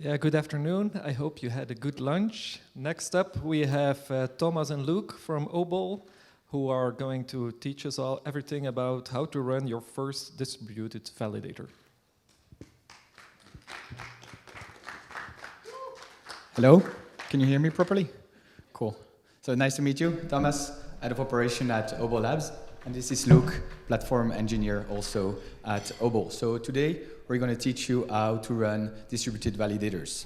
Yeah, good afternoon. I hope you had a good lunch. Next up, we have Thomas and Luke from Obol, who are going to teach us all everything about how to run your first distributed validator. Hello, can you hear me properly? Cool. So nice to meet you, Thomas, Head of Operation at Obol Labs. And this is Luke, Platform Engineer also at Obol. So today we're going to teach you how to run distributed validators.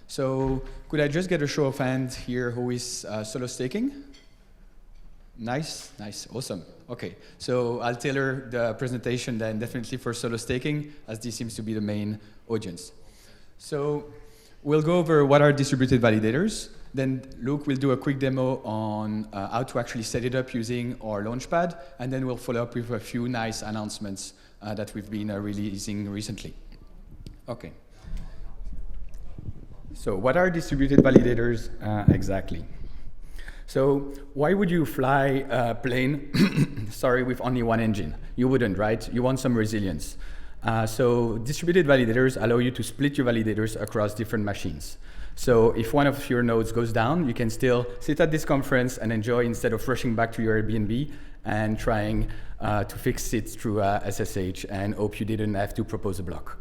So could I just get a show of hands here who is solo staking? Nice, awesome. Okay, so I'll tailor the presentation then definitely for solo staking, as this seems to be the main audience. So we'll go over what are distributed validators. Then Luke will do a quick demo on how to actually set it up using our Launchpad, and then we'll follow up with a few nice announcements that we've been releasing recently. Okay. So what are distributed validators exactly? So why would you fly a plane, with only one engine? You wouldn't, right? You want some resilience. So distributed validators allow you to split your validators across different machines. So if one of your nodes goes down, you can still sit at this conference and enjoy instead of rushing back to your Airbnb and trying to fix it through SSH and hope you didn't have to propose a block.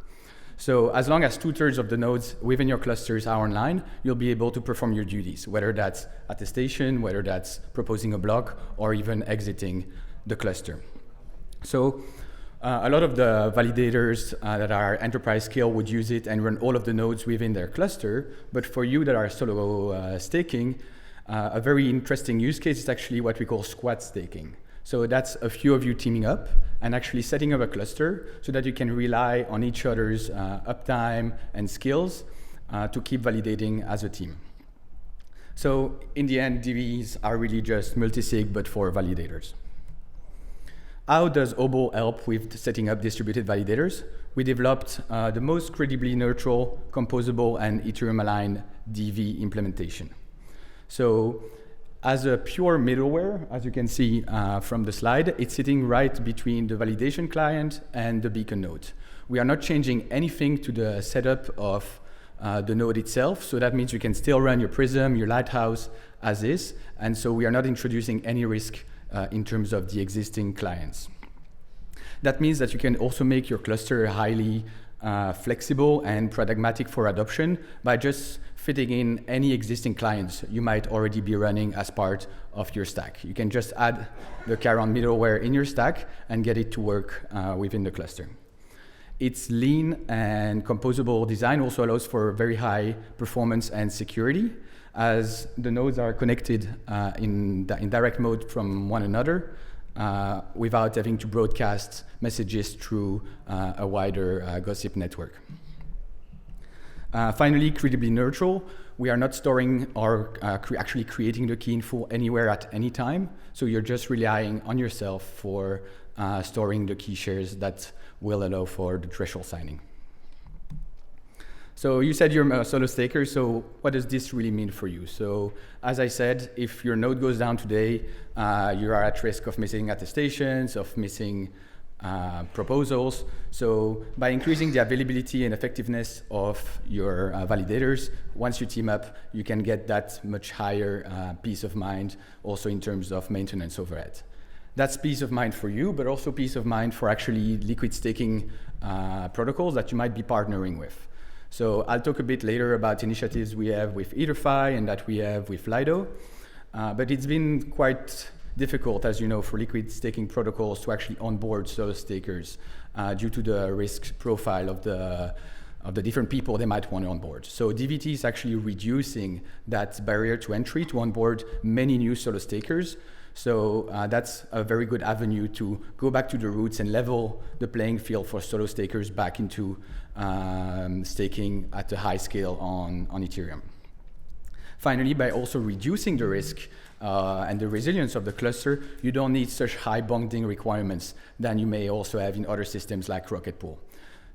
So as long as 2/3 of the nodes within your clusters are online, you'll be able to perform your duties, whether that's attestation, whether that's proposing a block, or even exiting the cluster. So a lot of the validators that are enterprise scale would use it and run all of the nodes within their cluster. But for you that are solo staking, a very interesting use case is actually what we call squad staking. So that's a few of you teaming up and actually setting up a cluster so that you can rely on each other's uptime and skills to keep validating as a team. So in the end, DVs are really just multisig, but for validators. How does Obol help with setting up distributed validators? We developed the most credibly neutral, composable, and Ethereum-aligned DV implementation. So as a pure middleware, as you can see from the slide, it's sitting right between the validation client and the beacon node. We are not changing anything to the setup of the node itself, so that means you can still run your Prism, your Lighthouse as is, and so we are not introducing any risk in terms of the existing clients. That means that you can also make your cluster highly flexible and pragmatic for adoption by just fitting in any existing clients you might already be running as part of your stack. You can just add the Charon middleware in your stack and get it to work within the cluster. Its lean and composable design also allows for very high performance and security, as the nodes are connected in direct mode from one another without having to broadcast messages through a wider gossip network. Finally, credibly neutral. We are not storing or actually creating the key info anywhere at any time, so you're just relying on yourself for storing the key shares that will allow for the threshold signing. So you said you're a solo staker, so what does this really mean for you? So as I said, if your node goes down today, you are at risk of missing attestations, of missing proposals. So by increasing the availability and effectiveness of your validators, once you team up, you can get that much higher peace of mind, also in terms of maintenance overhead. That's peace of mind for you, but also peace of mind for actually liquid staking protocols that you might be partnering with. So I'll talk a bit later about initiatives we have with EtherFi and that we have with Lido. But it's been quite difficult, as you know, for liquid staking protocols to actually onboard solo stakers due to the risk profile of the different people they might want to onboard. So DVT is actually reducing that barrier to entry to onboard many new solo stakers. So that's a very good avenue to go back to the roots and level the playing field for solo stakers back into staking at a high scale on Ethereum. Finally, by also reducing the risk and the resilience of the cluster, you don't need such high bonding requirements than you may also have in other systems like Rocket Pool.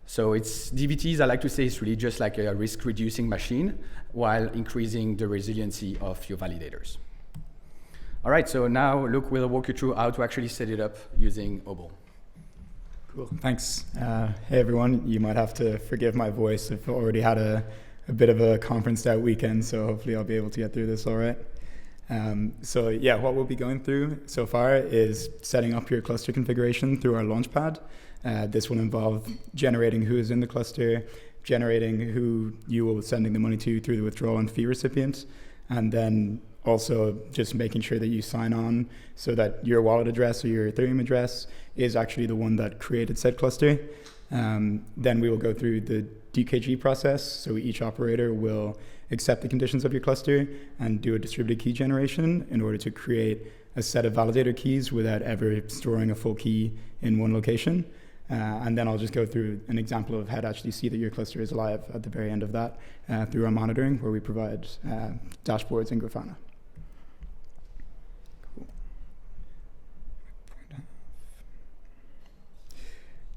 So it's DVTs, I like to say, it's really just like a risk-reducing machine while increasing the resiliency of your validators. All right, so now Luke will walk you through how to actually set it up using Obol. Cool, thanks. Hey everyone, you might have to forgive my voice. I've already had a a bit of a conferenced out weekend, so hopefully I'll be able to get through this all right. So yeah, what we'll be going through so far is setting up your cluster configuration through our Launchpad. This will involve generating who is in the cluster, generating who you will be sending the money to through the withdrawal and fee recipient, and then also just making sure that you sign on so that your wallet address or your Ethereum address is actually the one that created said cluster. Then we will go through the DKG process. So each operator will accept the conditions of your cluster and do a distributed key generation in order to create a set of validator keys without ever storing a full key in one location. And then I'll just go through an example of how to actually see that your cluster is alive at the very end of that through our monitoring, where we provide dashboards in Grafana. Cool.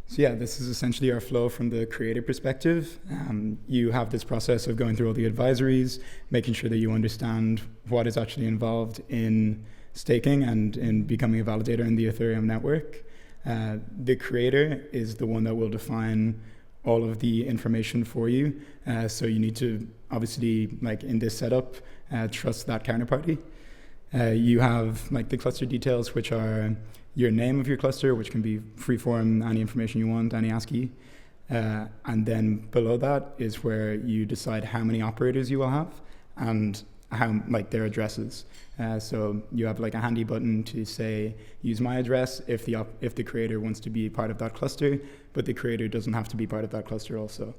So yeah, this is essentially our flow from the creator perspective. You have this process of going through all the advisories, making sure that you understand what is actually involved in staking and in becoming a validator in the Ethereum network. The creator is the one that will define all of the information for you. So you need to, obviously, like in this setup, trust that counterparty. You have like the cluster details, which are your name of your cluster, which can be freeform, any information you want, any ASCII. And then below that is where you decide how many operators you will have and how like their addresses. So you have like a handy button to say use my address if the creator wants to be part of that cluster, but the creator doesn't have to be part of that cluster also.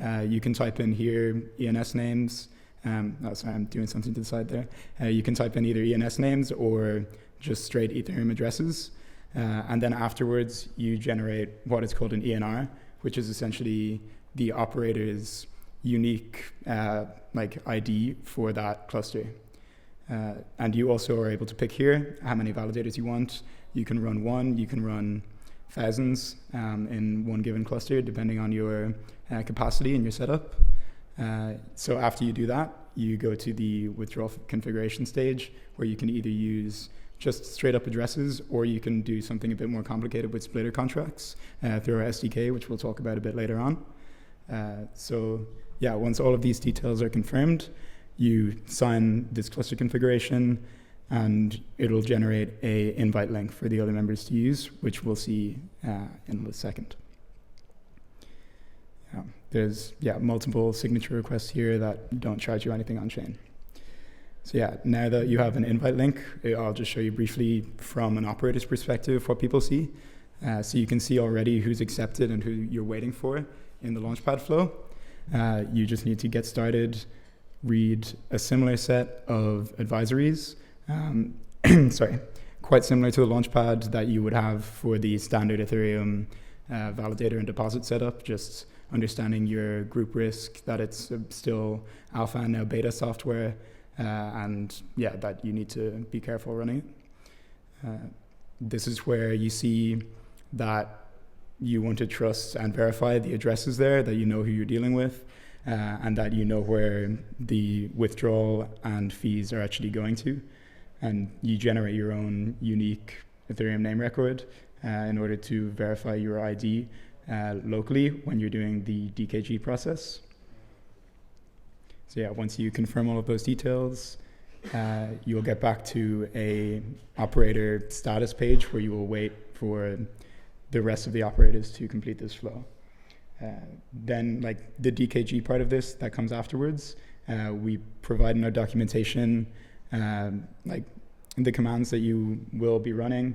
You can type in here ENS names. Sorry, I'm doing something to the side there. You can type in either ENS names or just straight Ethereum addresses. And then afterwards you generate what is called an ENR, which is essentially the operator's unique like ID for that cluster. And you also are able to pick here how many validators you want. You can run one, you can run thousands in one given cluster, depending on your capacity and your setup. So after you do that, you go to the withdrawal configuration stage, where you can either use just straight up addresses, or you can do something a bit more complicated with splitter contracts through our SDK, which we'll talk about a bit later on. So yeah, once all of these details are confirmed, you sign this cluster configuration and it'll generate a invite link for the other members to use, which we'll see in a second. There's multiple signature requests here that don't charge you anything on chain. So yeah, now that you have an invite link, I'll just show you briefly from an operator's perspective what people see. So you can see already who's accepted and who you're waiting for in the Launchpad flow. You just need to get started, read a similar set of advisories, quite similar to a Launchpad that you would have for the standard Ethereum validator and deposit setup, just understanding your group risk, that it's still alpha and now beta software, and yeah, that you need to be careful running it. This is where you see that you want to trust and verify the addresses there, that you know who you're dealing with, and that you know where the withdrawal and fees are actually going to. And you generate your own unique Ethereum name record in order to verify your ID locally when you're doing the DKG process. So yeah, once you confirm all of those details, you'll get back to a operator status page where you will wait for the rest of the operators to complete this flow. Then like the DKG part of this that comes afterwards, we provide in our documentation like the commands that you will be running.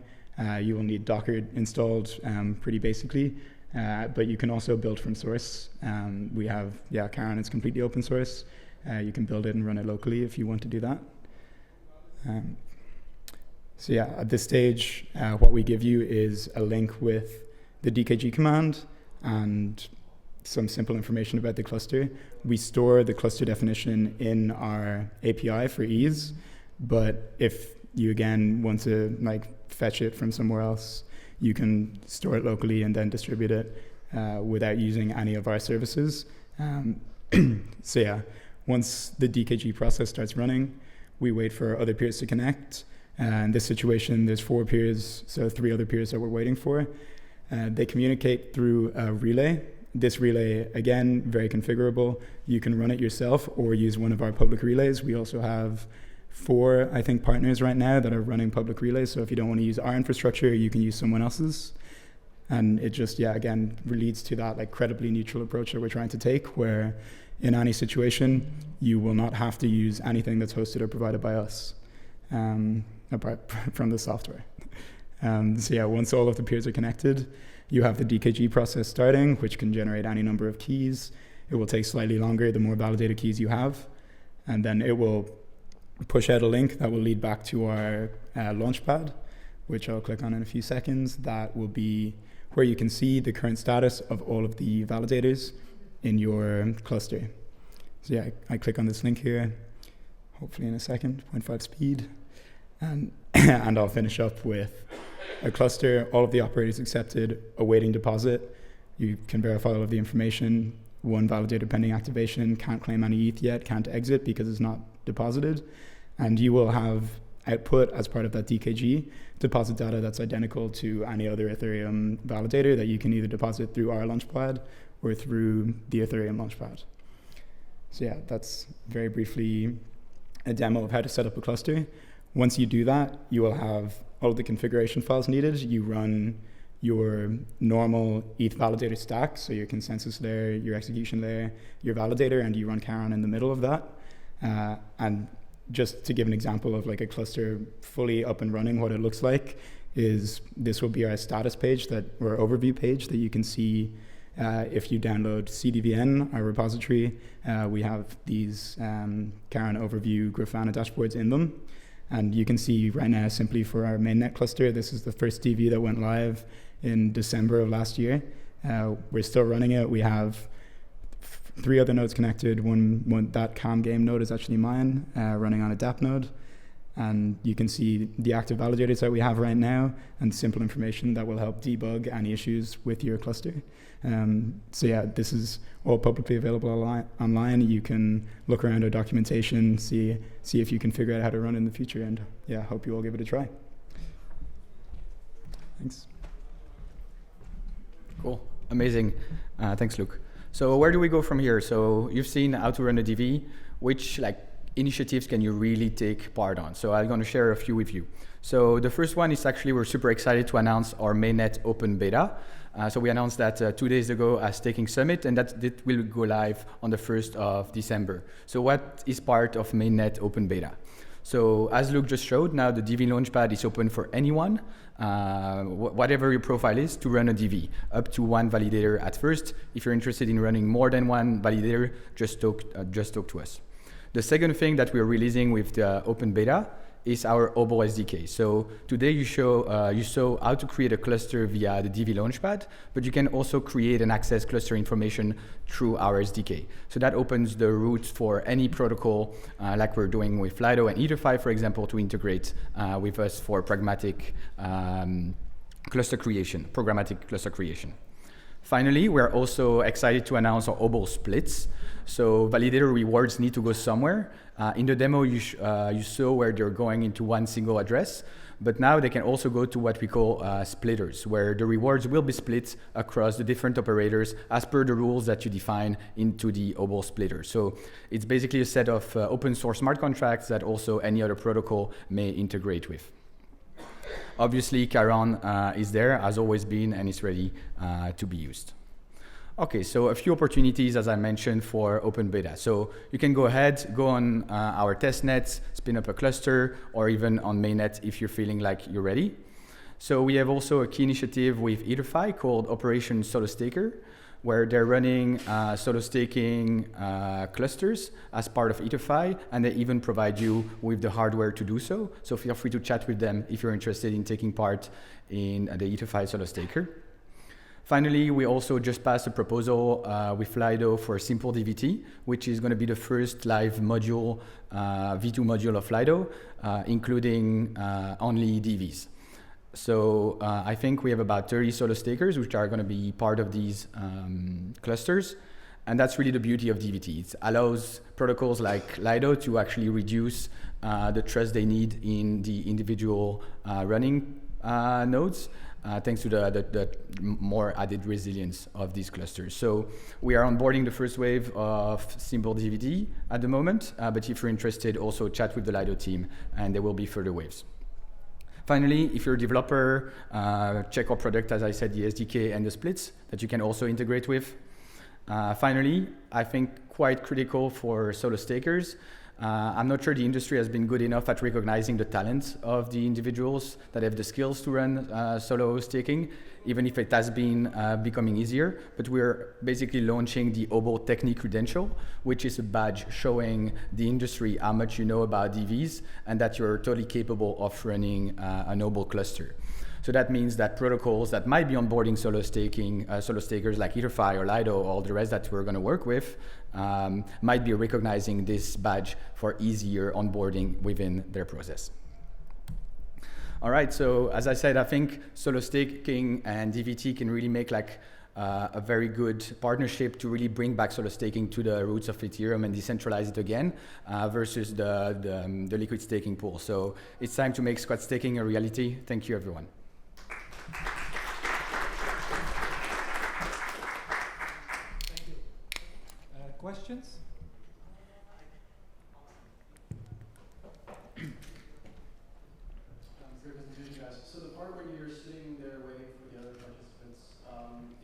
You will need Docker installed pretty basically, but you can also build from source. We have, Karen is completely open source. You can build it and run it locally if you want to do that. So yeah, at this stage, what we give you is a link with the DKG command and some simple information about the cluster. We store the cluster definition in our API for ease, but if you again want to like fetch it from somewhere else, you can store it locally and then distribute it without using any of our services. So yeah, once the DKG process starts running, we wait for other peers to connect. In this situation, there's 4 peers, so 3 other peers that we're waiting for. They communicate through a relay, this relay, again, very configurable. You can run it yourself or use one of our public relays. We also have 4, I think, partners right now that are running public relays. So if you don't want to use our infrastructure, you can use someone else's. And it just, again, leads to that like credibly neutral approach that we're trying to take, where in any situation, you will not have to use anything that's hosted or provided by us, apart from the software. Once all of the peers are connected, you have the DKG process starting, which can generate any number of keys. It will take slightly longer the more validated keys you have. And then it will push out a link that will lead back to our Launchpad, which I'll click on in a few seconds. That will be where you can see the current status of all of the validators in your cluster. So I click on this link here, hopefully in a second, 0.5 speed. And I'll finish up with a cluster, all of the operators accepted, awaiting deposit. You can verify all of the information. 1 validator pending activation, can't claim any ETH yet, can't exit because it's not deposited. And you will have output as part of that DKG, deposit data that's identical to any other Ethereum validator that you can either deposit through our Launchpad or through the Ethereum Launchpad. So that's very briefly a demo of how to set up a cluster. Once you do that, you will have all of the configuration files needed. You run your normal ETH validator stack, so your consensus layer, your execution layer, your validator, and you run Charon in the middle of that. And just to give an example of like a cluster fully up and running, what it looks like is this will be our status page or overview page that you can see if you download CDVN, our repository. We have these Charon overview Grafana dashboards in them. And you can see right now, simply for our mainnet cluster, this is the first DV that went live in December of last year. We're still running it. We have 3 other nodes connected. One that Calm Game node is actually mine, running on a DApp node. And you can see the active validators that we have right now and simple information that will help debug any issues with your cluster. This is all publicly available online. You can look around our documentation, see if you can figure out how to run in the future, and hope you all give it a try. Thanks. Cool, amazing. Thanks, Luke. So where do we go from here? So you've seen how to run a DV. Which initiatives can you really take part on? So I'm going to share a few with you. So the first one is actually we're super excited to announce our mainnet open beta. So we announced that 2 days ago as Staking Summit, and that it will go live on the 1st of December. So what is part of mainnet open beta? So as Luke just showed, now the DV Launchpad is open for anyone, whatever your profile is, to run a DV, up to 1 validator at first. If you're interested in running more than 1 validator, just talk to us. The second thing that we're releasing with the open beta is our Obol SDK. So today you saw how to create a cluster via the DV Launchpad, but you can also create and access cluster information through our SDK. So that opens the route for any protocol, like we're doing with Lido and EtherFi, for example, to integrate with us for pragmatic cluster creation, programmatic cluster creation. Finally, we're also excited to announce our Obol splits. So validator rewards need to go somewhere. In the demo, you saw where they're going into one single address, but now they can also go to what we call splitters, where the rewards will be split across the different operators as per the rules that you define into the Obol splitter. So it's basically a set of open source smart contracts that also any other protocol may integrate with. Obviously, Charon is there, has always been, and is ready to be used. Okay, so a few opportunities, as I mentioned, for open beta. So you can go ahead, go on our testnet, spin up a cluster, or even on mainnet if you're feeling like you're ready. So we have also a key initiative with EtherFi called Operation Solo Staker, where they're running solo staking clusters as part of EtherFi, and they even provide you with the hardware to do so. So feel free to chat with them if you're interested in taking part in the EtherFi Solo Staker. Finally, we also just passed a proposal with Lido for Simple DVT, which is going to be the first live module, V2 module of Lido, including only DVs. So I think we have about 30 solo stakers, which are going to be part of these clusters. And that's really the beauty of DVT. It allows protocols like Lido to actually reduce the trust they need in the individual running nodes, thanks to the more added resilience of these clusters. So we are onboarding the first wave of Simple DVD at the moment, but if you're interested, also chat with the Lido team, and there will be further waves. Finally, if you're a developer, check our product, as I said, the SDK and the splits that you can also integrate with. Finally, I think quite critical for solo stakers, I'm not sure the industry has been good enough at recognizing the talent of the individuals that have the skills to run solo staking, even if it has been becoming easier. But we're basically launching the Obol Technique Credential, which is a badge showing the industry how much you know about DVs and that you're totally capable of running an Obol cluster. So that means that protocols that might be onboarding solo stakers like Etherfi or Lido or all the rest that we're going to work with might be recognizing this badge for easier onboarding within their process. All right, so as I said, I think solo staking and DVT can really make like a very good partnership to really bring back solo staking to the roots of Ethereum and decentralize it again versus the liquid staking pool. So it's time to make squat staking a reality. Thank you, everyone. Questions? Great presentation, guys. So the part where you're sitting there waiting for the other participants,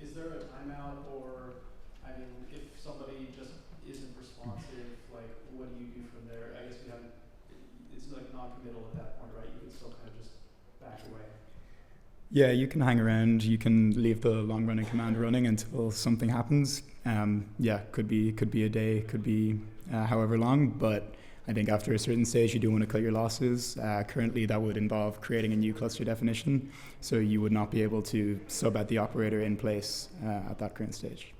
is there a timeout, or I mean, if somebody just isn't responsive, like what do you do from there? I guess we haven't. It's like non-committal at that point, right? You can still kind of just back away. Yeah, you can hang around. You can leave the long-running command running until something happens. Yeah, could be a day, could be however long. But I think after a certain stage, you do want to cut your losses. Currently, that would involve creating a new cluster definition, so you would not be able to sub out the operator in place at that current stage.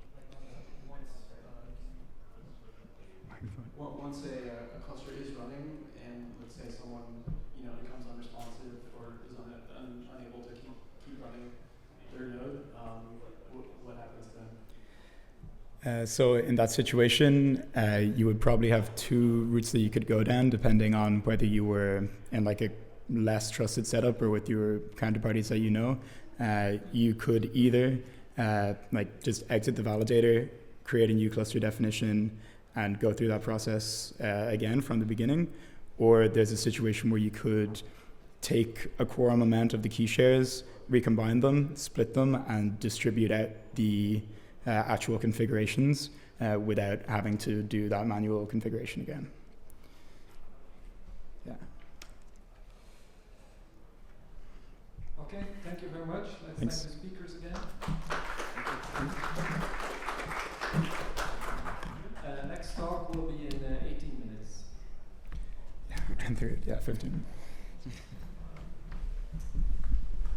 Well, once a cluster is running, and let's say someone becomes unresponsive or is unable to keep running their node, what happens then? So in that situation, you would probably have two routes that you could go down, depending on whether you were in like a less trusted setup or with your counterparties that you know. You could either like just exit the validator, create a new cluster definition, and go through that process again from the beginning. Or there's a situation where you could take a quorum amount of the key shares, recombine them, split them, and distribute out the actual configurations without having to do that manual configuration again. Yeah. Okay, thank you very much. Let's Thanks. thank the speakers again. Next talk will be in 18 minutes. Yeah, we went through it. Yeah, 15.